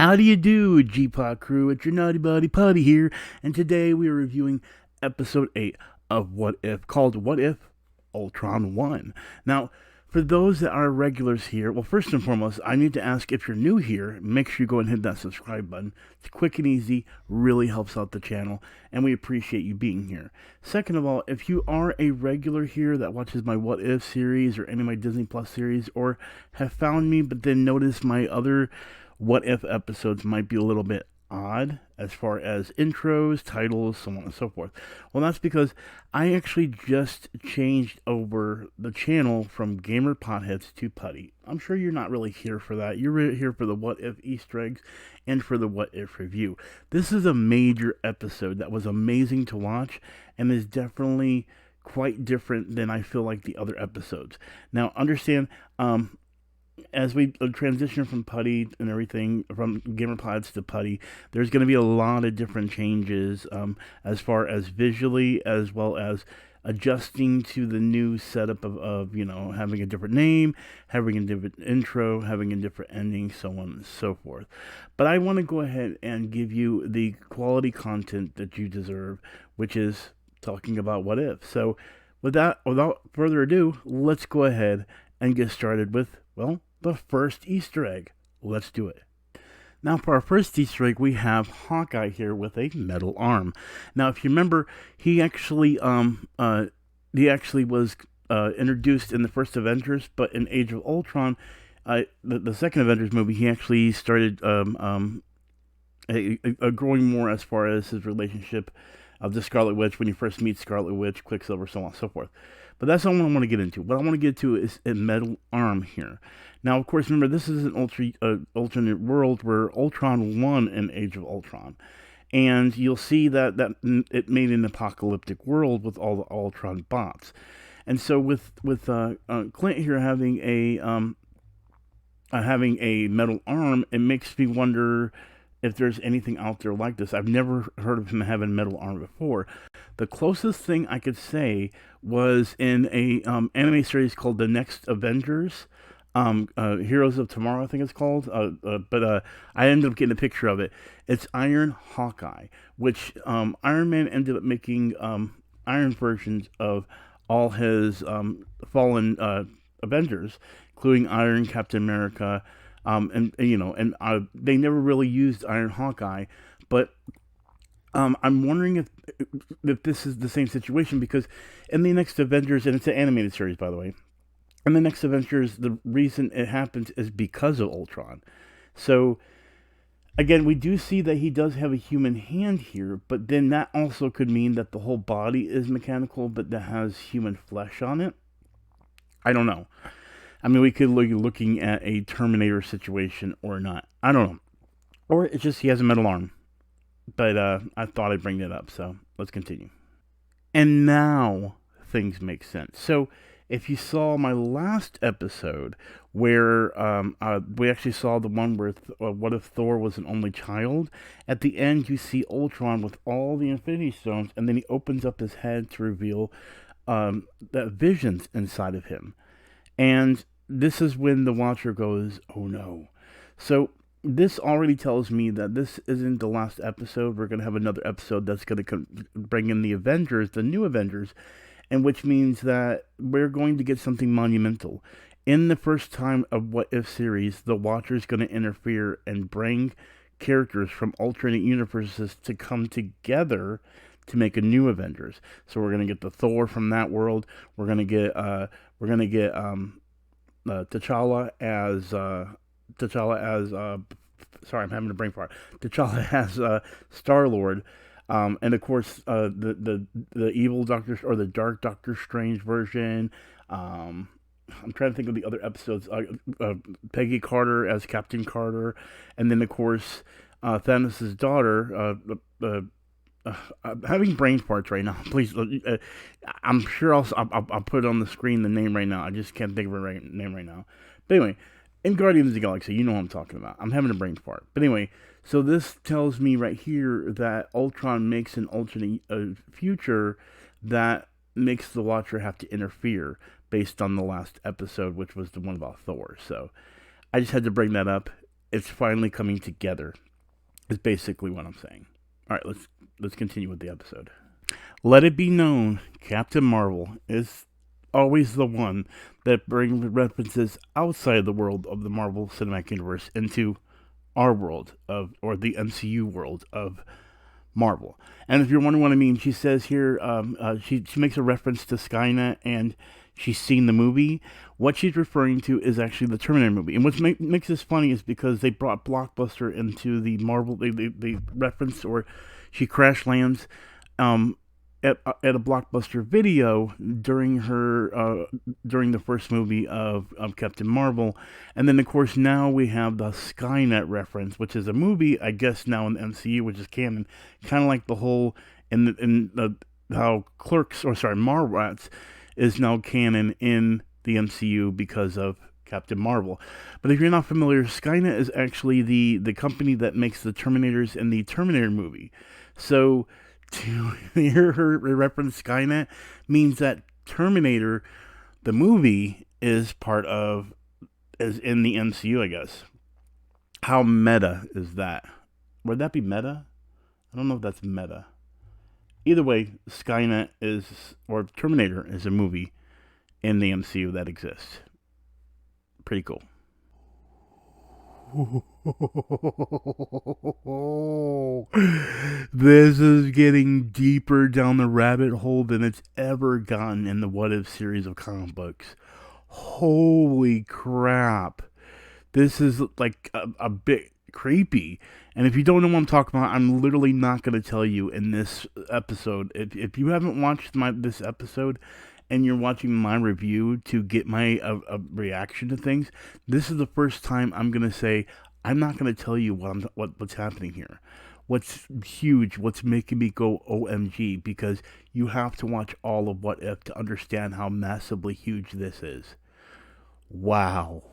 How do you do, G-Pod crew? It's your Naughty Buddy Putty here, and today we are reviewing episode 8 of What If, called What If Ultron Won. Now, for those that are regulars here, well, first and foremost, I need to ask, if you're new here, make sure you go and hit that subscribe button. It's quick and easy, really helps out the channel, and we appreciate you being here. Second of all, if you are a regular here that watches my What If series or any of my Disney Plus series, or have found me but then noticed my other What If episodes might be a little bit odd as far as intros, titles, so on and so forth. Well, that's because I actually just changed over the channel from Gamer Potheads to Putty. I'm sure you're not really here for that. You're here for the What If Easter eggs and for the What If review. This is a major episode that was amazing to watch and is definitely quite different than I feel like the other episodes. Now, understand, as we transition from Putty and everything, from Gamer Pods to Putty, there's going to be a lot of different changes as far as visually, as well as adjusting to the new setup of having a different name, having a different intro, having a different ending, so on and so forth. But I want to go ahead and give you the quality content that you deserve, which is talking about What If. So without further ado, let's go ahead and get started with, well, the first Easter egg. Let's do it. Now, for our first Easter egg, we have Hawkeye here with a metal arm. Now, if you remember, he actually was introduced in the first Avengers, but in Age of Ultron, the second Avengers movie, he actually started growing more as far as his relationship of the Scarlet Witch, when you first meet Scarlet Witch, Quicksilver, so on and so forth. But that's not what I want to get into. What I want to get into is a metal arm here. Now, of course, remember, this is an alternate world where Ultron won in Age of Ultron. And you'll see that it made an apocalyptic world with all the Ultron bots. And so with Clint here having a metal arm, it makes me wonder if there's anything out there like this. I've never heard of him having a metal arm before. The closest thing I could say was in a anime series called The Next Avengers, Heroes of Tomorrow, I think it's called. But I ended up getting a picture of it. It's Iron Hawkeye, which Iron Man ended up making iron versions of all his fallen Avengers, including Iron Captain America. They never really used Iron Hawkeye, but I'm wondering if this is the same situation, because in the next Avengers, and it's an animated series, by the way, in the next Avengers, the reason it happens is because of Ultron. So, again, we do see that he does have a human hand here, but then that also could mean that the whole body is mechanical, but that has human flesh on it. I don't know. I mean, we could be looking at a Terminator situation or not. I don't know. Or it's just he has a metal arm. But I thought I'd bring that up, so let's continue. And now things make sense. So if you saw my last episode where we actually saw the one where what if Thor was an only child, at the end you see Ultron with all the Infinity Stones, and then he opens up his head to reveal that vision's inside of him. And this is when the Watcher goes, oh no. So this already tells me that this isn't the last episode. We're going to have another episode that's going to bring in the Avengers, the new Avengers, and which means that we're going to get something monumental. In the first time of What If series, the Watcher's going to interfere and bring characters from alternate universes to come together to make a new Avengers. So we're going to get the Thor from that world. We're going to get T'Challa as sorry, I'm having a brain fart. T'Challa as Star-Lord, and of course the evil Doctor, or the dark Doctor Strange version. I'm trying to think of the other episodes. Peggy Carter as Captain Carter, and then of course Thanos' daughter. I'm having brain farts right now. Please, I'm sure I'll put it on the screen, the name right now. I just can't think of her name right now. But anyway, in Guardians of the Galaxy, you know what I'm talking about. I'm having a brain fart. But anyway, so this tells me right here that Ultron makes an alternate future that makes the Watcher have to interfere based on the last episode, which was the one about Thor. So I just had to bring that up. it's finally coming together. Is basically what I'm saying. All right, let's continue with the episode. Let it be known, Captain Marvel is always the one that brings references outside the world of the Marvel Cinematic Universe into our world of, or the MCU world of Marvel. And if you're wondering what I mean, she says here, she makes a reference to Skynet and she's seen the movie. What she's referring to is actually the Terminator movie. And what makes this funny is because they brought Blockbuster into the Marvel, they reference, or she crash lands at a Blockbuster video during during the first movie of Captain Marvel, and then of course now we have the Skynet reference, which is a movie I guess now in the MCU, which is canon, kind of like the whole how Mallrats is now canon in the MCU because of Captain Marvel. But if you're not familiar, Skynet is actually the company that makes the Terminators in the Terminator movie. So to hear her reference Skynet means that Terminator, the movie, is in the MCU, I guess. How meta is that? Would that be meta? I don't know if that's meta. Either way, Skynet or Terminator is a movie in the MCU that exists. Pretty cool. This is getting deeper down the rabbit hole than it's ever gotten in the What If series of comic books. Holy crap. This is like a bit creepy. And if you don't know what I'm talking about, I'm literally not going to tell you in this episode. If you haven't watched this episode and you're watching my review to get my reaction to things, this is the first time I'm going to say, I'm not going to tell you what's happening here. What's huge, what's making me go OMG, because you have to watch all of What If to understand how massively huge this is. Wow.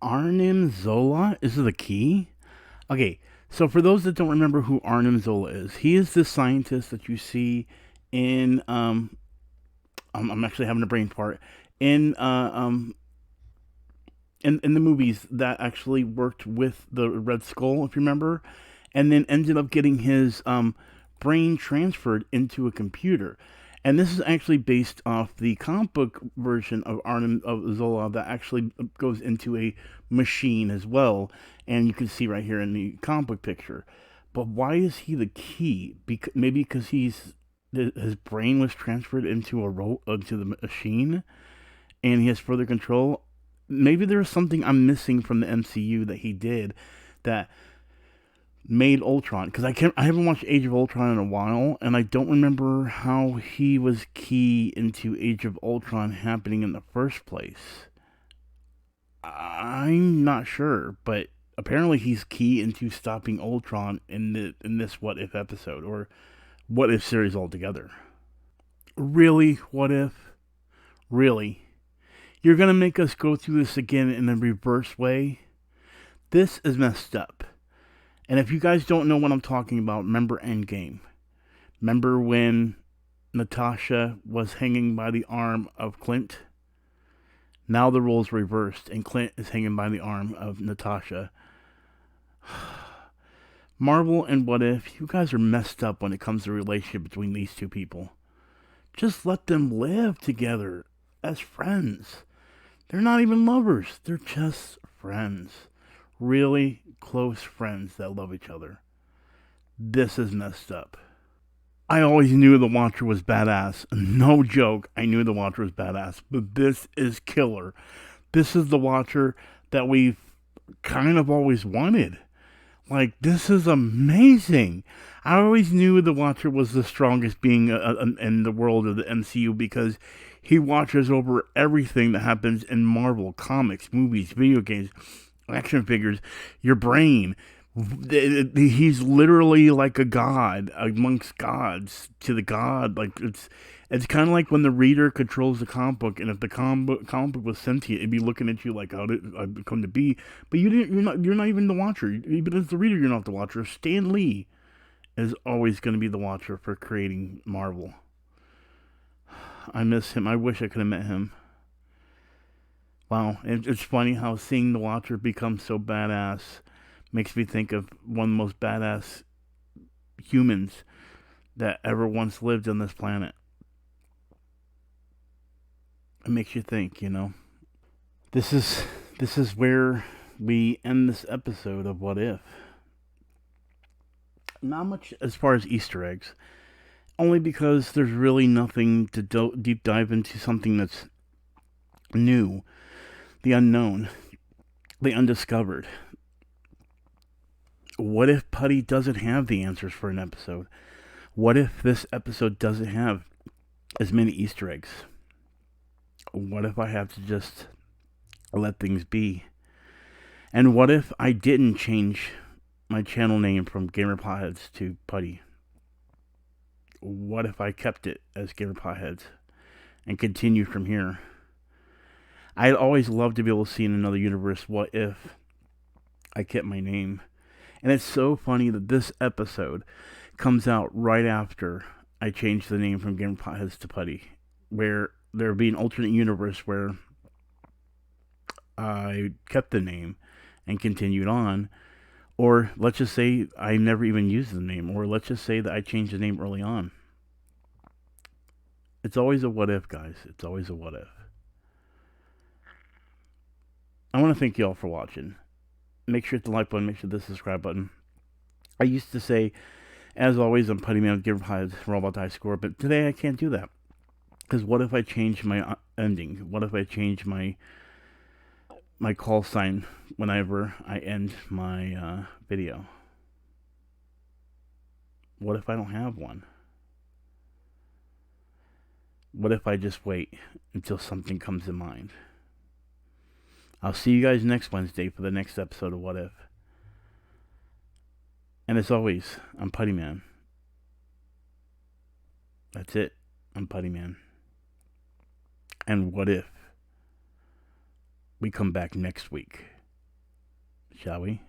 Arnim Zola is the key? Okay, so for those that don't remember who Arnim Zola is, he is the scientist that you see in I'm actually having a brain fart in the movies that actually worked with the Red Skull, if you remember, and then ended up getting his brain transferred into a computer. And this is actually based off the comic book version of Arnim of Zola that actually goes into a machine as well, and you can see right here in the comic book picture. But why is he the key? Maybe because his brain was transferred into into the machine, and he has further control. Maybe there's something I'm missing from the MCU that he did that made Ultron. Because I haven't watched Age of Ultron in a while, and I don't remember how he was key into Age of Ultron happening in the first place. I'm not sure, but apparently he's key into stopping Ultron in this What If episode, or What If series altogether. Really? What If? Really? You're going to make us go through this again in a reverse way? This is messed up. And if you guys don't know what I'm talking about, remember Endgame. Remember when Natasha was hanging by the arm of Clint? Now the roles reversed, and Clint is hanging by the arm of Natasha. Marvel and What If, you guys are messed up when it comes to the relationship between these two people. Just let them live together as friends. They're not even lovers. They're just friends. Really close friends that love each other. This is messed up. I always knew the Watcher was badass. No joke, I knew the Watcher was badass. But this is killer. This is the Watcher that we've kind of always wanted. Like, this is amazing. I always knew the Watcher was the strongest being in the world of the MCU because he watches over everything that happens in Marvel, comics, movies, video games, action figures, your brain. He's literally like a god amongst gods to the god. Like, it's kind of like when the reader controls the comic book, and if the comic book was sentient, it'd be looking at you like, how did I come to be? But you're not even the Watcher. Even as the reader, you're not the Watcher. Stan Lee is always going to be the Watcher for creating Marvel. I miss him. I wish I could have met him. Wow, it's funny how seeing the Watcher become so badass makes me think of one of the most badass humans that ever once lived on this planet. It makes you think, you know. This is this is where we end this episode of What If. Not much as far as Easter eggs, only because there's really nothing to deep dive into something that's new, the unknown, the undiscovered. What if Putty doesn't have the answers for an episode? What if this episode doesn't have as many Easter eggs? What if I have to just let things be? And what if I didn't change my channel name from Gamer Potheads to Putty? What if I kept it as Gamer Potheads and continued from here? I'd always love to be able to see in another universe what if I kept my name. And it's so funny that this episode comes out right after I changed the name from Gamer Potheads to Putty, where there would be an alternate universe where I kept the name and continued on. Or let's just say I never even used the name. Or let's just say that I changed the name early on. It's always a what if, guys. It's always a what if. I want to thank you all for watching. Make sure to hit the like button. Make sure to hit the subscribe button. I used to say, as always, I'm Putty Man with Gamer Potheads. We're all about the high score. But today I can't do that. Because what if I change my ending? What if I change my call sign whenever I end my video? What if I don't have one? What if I just wait until something comes to mind? I'll see you guys next Wednesday for the next episode of What If. And as always, I'm Putty Man. That's it. I'm Putty Man. And what if we come back next week? Shall we?